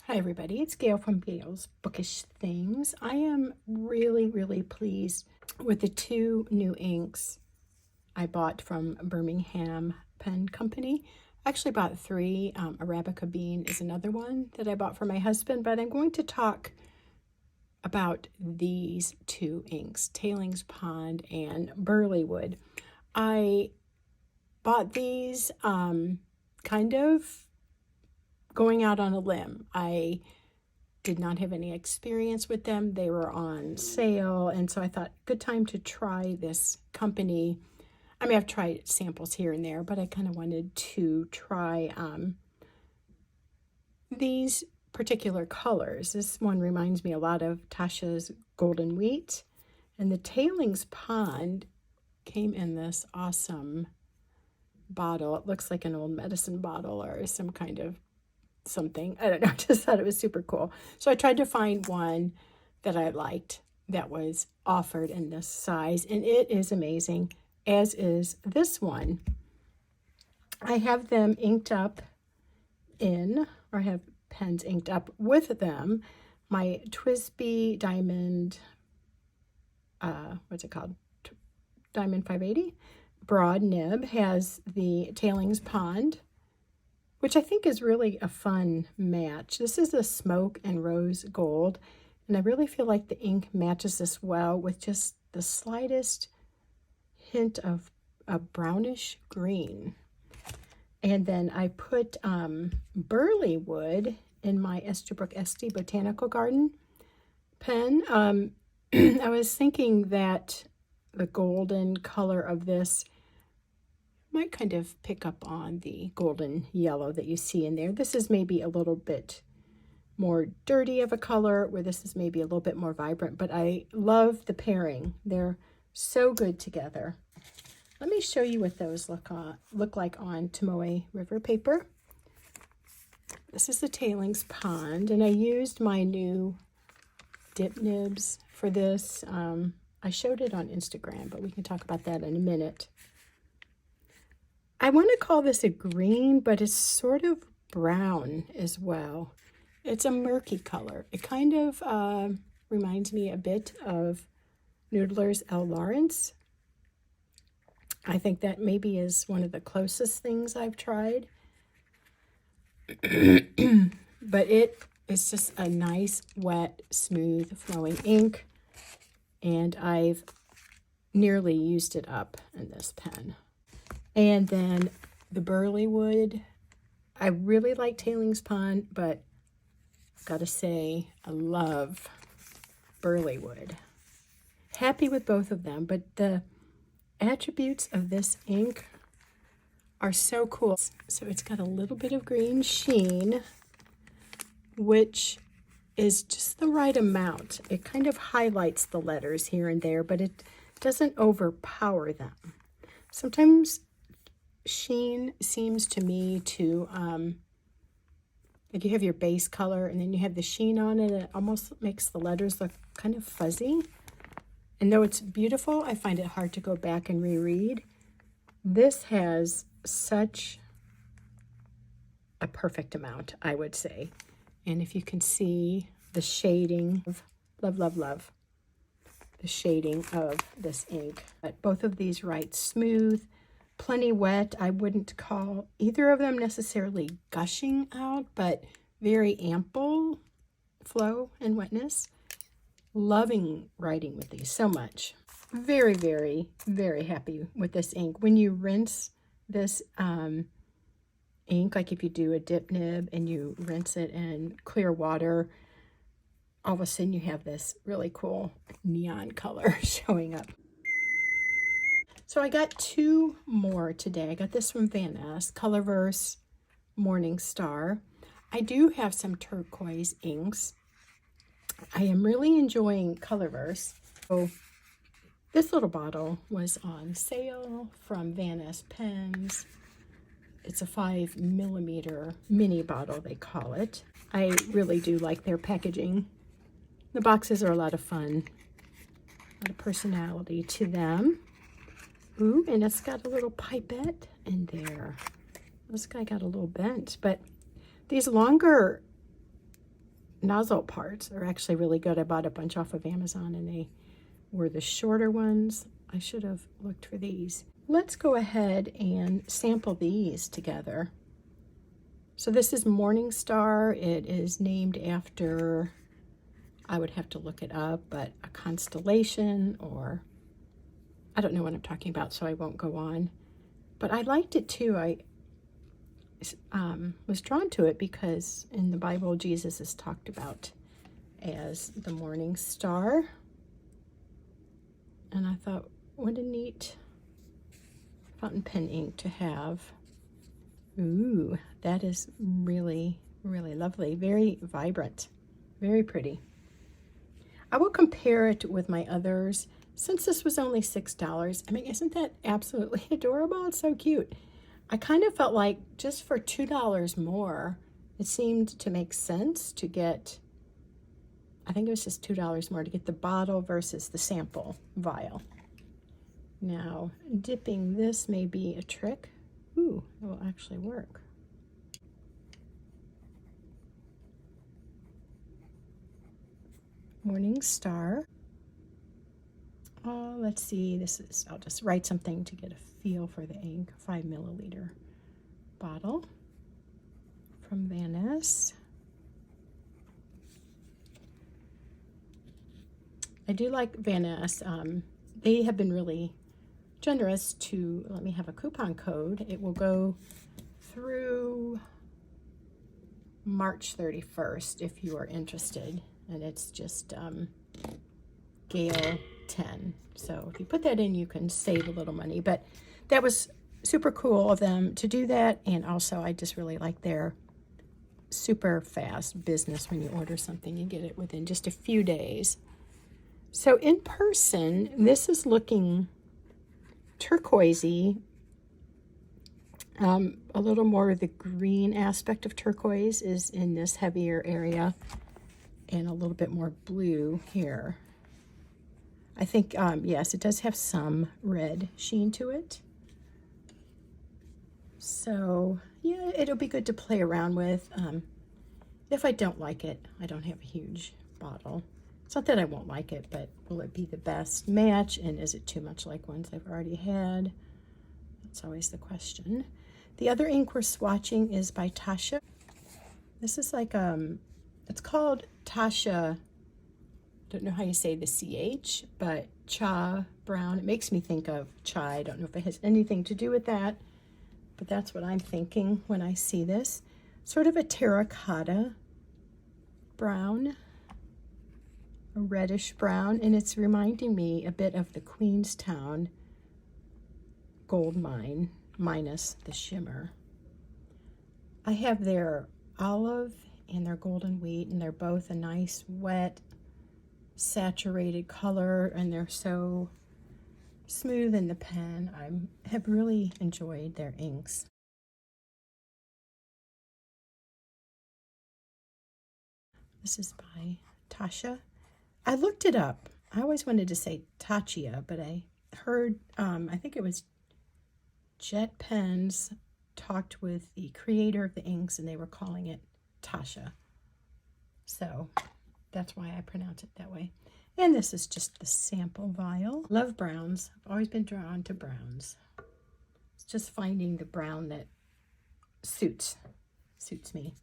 Hi everybody, it's Gail from Gail's Bookish Things. I am really pleased with the two new inks I bought from Birmingham Pen Company. I actually bought three. Arabica Bean is another one that I bought for my husband, but I'm going to talk about these two inks, Tailings Pond and Burlywood. I bought these kind of going out on a limb. I did not have any experience with them. They were on sale, and so I thought, good time to try this company. I mean, I've tried samples here and there, but I kind of wanted to try these particular colors. This one reminds me a lot of Tasha's Golden Wheat, and the Tailings Pond came in this awesome bottle. It looks like an old medicine bottle or some kind of something. I don't know. I just thought it was super cool. So I tried to find one that I liked that was offered in this size, and it is amazing, as is this one. I have them inked up in, or I have pens inked up with them. My TWSBI Diamond, what's it called? Diamond 580 broad nib has the Tailings Pond, which I think is really a fun match. This is a smoke and rose gold, and I really feel like the ink matches this well with just the slightest hint of a brownish green. And then I put Burlywood in my Esterbrook Esty Botanical Garden pen. I was thinking that the golden color of this might kind of pick up on the golden yellow that you see in there. This is maybe a little bit more dirty of a color, where this is maybe a little bit more vibrant, but I love the pairing. They're so good together. Let me show you what those look like on Tomoe River paper. This is the Tailings Pond, and I used my new dip nibs for this. I showed it on Instagram, but we can talk about that in a minute. I want to call this a green, but it's sort of brown as well. It's a murky color. It kind of reminds me a bit of Noodler's L. Lawrence. I think that maybe is one of the closest things I've tried. But it is just a nice, wet, smooth, flowing ink. And I've nearly used it up in this pen. And then the Burlywood, I really like Tailings Pond, but gotta say, I love Burlywood. Happy with both of them, but the attributes of this ink are so cool. So it's got a little bit of green sheen, which is just the right amount. It kind of highlights the letters here and there, but it doesn't overpower them. Sometimes sheen seems to me to, like you have your base color and then you have the sheen on it, and it almost makes the letters look kind of fuzzy. And though it's beautiful, I find it hard to go back and reread. This has such a perfect amount, I would say. And if you can see the shading of, love, the shading of this ink. But both of these write smooth, plenty wet. I wouldn't call either of them necessarily gushing out, but very ample flow and wetness. Loving writing with these so much. Very happy with this ink. When you rinse this ink, like if you do a dip nib and you rinse it in clear water, all of a sudden you have this really cool neon color showing up. So I got two more today. I got this from Vanis, Colorverse Morning Star. I do have some turquoise inks. I am really enjoying Colorverse. So this little bottle was on sale from Vanis Pens. It's a 5mm mini bottle, they call it. I really do like their packaging. The boxes are a lot of fun. A lot of personality to them. Ooh, and it's got a little pipette in there. This guy got a little bent, but these longer nozzle parts are actually really good. I bought a bunch off of Amazon and they were the shorter ones. I should have looked for these. Let's go ahead and sample these together. So this is Morningstar. It is named after, I would have to look it up, but a constellation, or I don't know what I'm talking about, so I won't go on. But I liked it too. I was drawn to it because in the Bible, Jesus is talked about as the morning star. And I thought, what a neat fountain pen ink to have. Ooh, that is really, really lovely. Very vibrant, very pretty. I will compare it with my others. Since this was only $6, I mean, isn't that absolutely adorable? It's so cute. I kind of felt like just for $2 more, it seemed to make sense to get, I think it was just $2 more to get the bottle versus the sample vial. Now, dipping this may be a trick. Ooh, it will actually work. Morning Star. Oh, let's see, this is, I'll just write something to get a feel for the ink. 5 milliliter bottle from Vanis. I do like Vanis. They have been really generous to let me have a coupon code. It will go through March 31st if you are interested, and it's just Gale 10. So if you put that in, you can save a little money. But that was super cool of them to do that, and also I just really like their super fast business. When you order something, you get it within just a few days. So in person, this is looking turquoisey, a little more of the green aspect of turquoise is in this heavier area, and a little bit more blue here. I think, yes, it does have some red sheen to it. So, yeah, it'll be good to play around with. If I don't like it, I don't have a huge bottle. It's not that I won't like it, but will it be the best match? And is it too much like ones I've already had? That's always the question. The other ink we're swatching is by Tasha. This is like, it's called Tasha, don't know how you say the CH, but Cha Brown. It makes me think of chai. I don't know if it has anything to do with that, but that's what I'm thinking when I see this. Sort of a terracotta brown, a reddish brown, and it's reminding me a bit of the Queenstown gold mine minus the shimmer. I have their olive and their golden wheat, and they're both a nice wet saturated color, and they're so smooth in the pen. I have really enjoyed their inks. This is by Tasha. I looked it up. I always wanted to say Tachia, but I heard, I think it was Jet Pens talked with the creator of the inks, and they were calling it Tasha. So that's why I pronounce it that way. And this is just the sample vial. Love browns. I've always been drawn to browns. It's just finding the brown that suits me.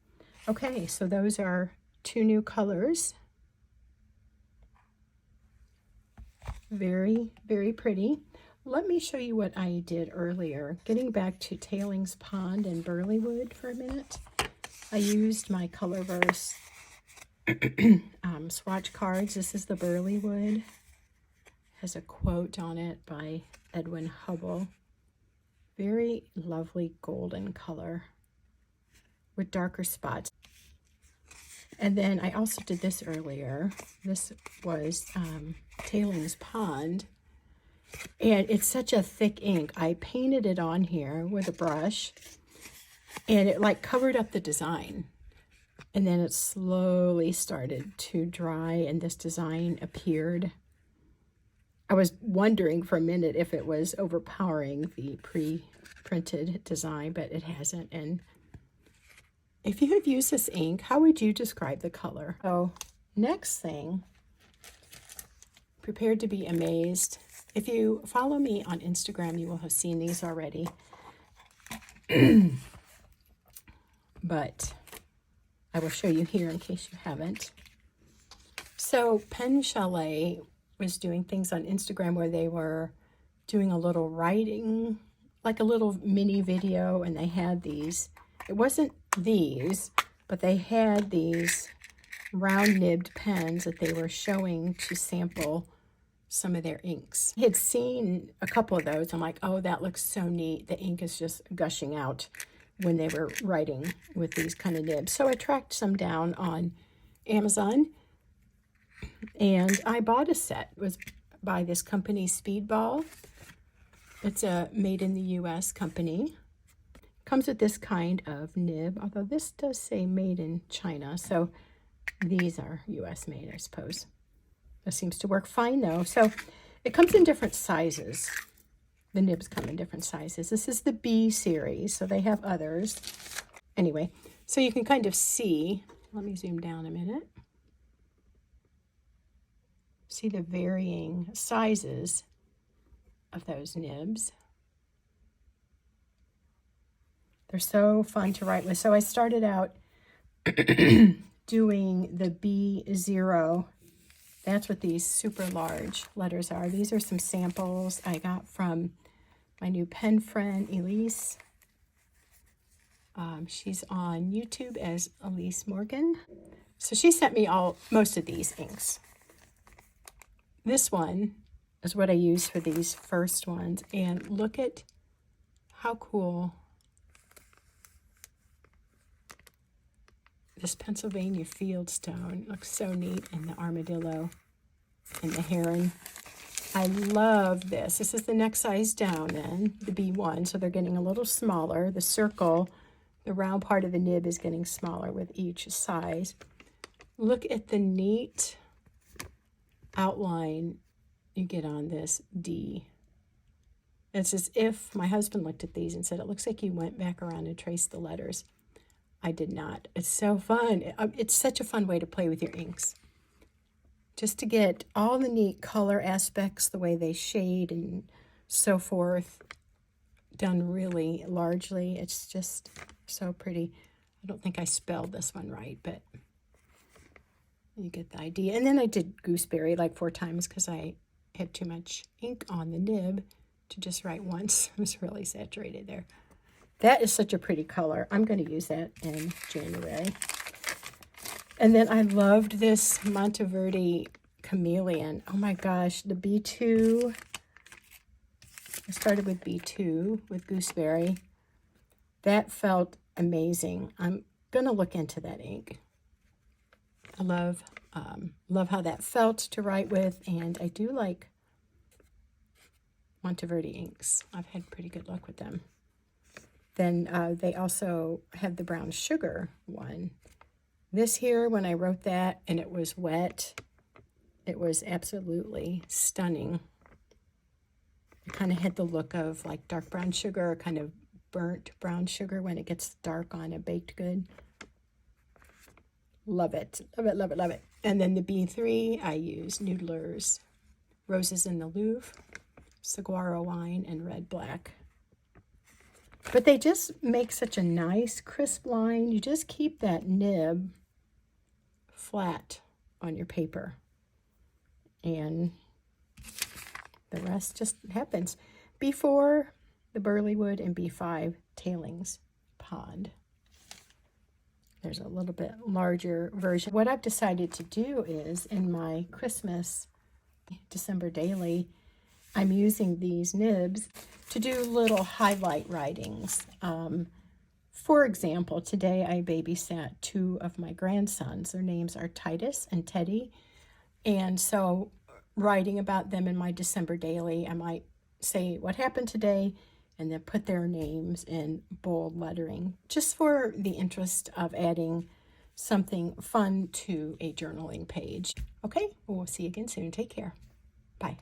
Okay, so those are 2 new colors. Very, very pretty. Let me show you what I did earlier. Getting back to Tailings Pond and Burlywood for a minute. I used my Colorverse swatch cards. This is the Burlywood. Has a quote on it by Edwin Hubble. Very lovely golden color with darker spots. And then I also did this earlier. This was Tailings Pond. And it's such a thick ink. I painted it on here with a brush, and it like covered up the design. And then it slowly started to dry, and this design appeared. I was wondering for a minute if it was overpowering the pre-printed design, but it hasn't. And if you have used this ink, how would you describe the color? So next thing, prepared to be amazed. If you follow me on Instagram, you will have seen these already. But I will show you here in case you haven't. So Pen Chalet was doing things on Instagram where they were doing a little writing, like a little mini video, and they had these. It wasn't these, but they had these round nibbed pens that they were showing to sample some of their inks. I had seen a couple of those. I'm like, oh, that looks so neat. The ink is just gushing out when they were writing with these kind of nibs. So I tracked some down on Amazon, and I bought a set. It was by this company, Speedball. It's a made in the US company. Comes with this kind of nib, although this does say made in China, so these are US made, I suppose. This seems to work fine though. So it comes in different sizes. The nibs come in different sizes. This is the B series, so they have others. Anyway, so you can kind of see, let me zoom down a minute. See the varying sizes of those nibs. They're so fun to write with. So I started out doing the B0. That's what these super large letters are. These are some samples I got from my new pen friend, Elise. She's on YouTube as Elise Morgan. So she sent me most of these inks. This one is what I used for these first ones. And look at how cool this Pennsylvania Fieldstone looks. So neat, and the armadillo and the heron. I love this. This is the next size down then, the B1, so they're getting a little smaller. The circle, the round part of the nib is getting smaller with each size. Look at the neat outline you get on this D. It's as if my husband looked at these and said, it looks like you went back around and traced the letters. I did not. It's so fun. It's such a fun way to play with your inks. Just to get all the neat color aspects, the way they shade and so forth, done really largely. It's just so pretty. I don't think I spelled this one right, but you get the idea. And then I did gooseberry like 4 times because I had too much ink on the nib to just write once. It was really saturated there. That is such a pretty color. I'm going to use that in January. And then I loved this Monteverde Chameleon. Oh my gosh, the B2. I started with B2 with gooseberry. That felt amazing. I'm going to look into that ink. I love how that felt to write with, and I do like Monteverde inks. I've had pretty good luck with them. Then they also have the brown sugar one. This here, when I wrote that and it was wet, it was absolutely stunning. It kind of had the look of like dark brown sugar, kind of burnt brown sugar when it gets dark on a baked good. Love it, love it, love it, love it. And then the B3, I use Noodler's Roses in the Louvre, Saguaro Wine, and Red Black. But they just make such a nice crisp line. You just keep that nib flat on your paper, and the rest just happens. B4, the Burlywood, and B5, Tailings Pond. There's a little bit larger version. What I've decided to do is, in my Christmas December daily, I'm using these nibs to do little highlight writings. For example, today I babysat 2 of my grandsons. Their names are Titus and Teddy. And so writing about them in my December daily, I might say what happened today and then put their names in bold lettering, just for the interest of adding something fun to a journaling page. Okay, we'll see you again soon. Take care. Bye.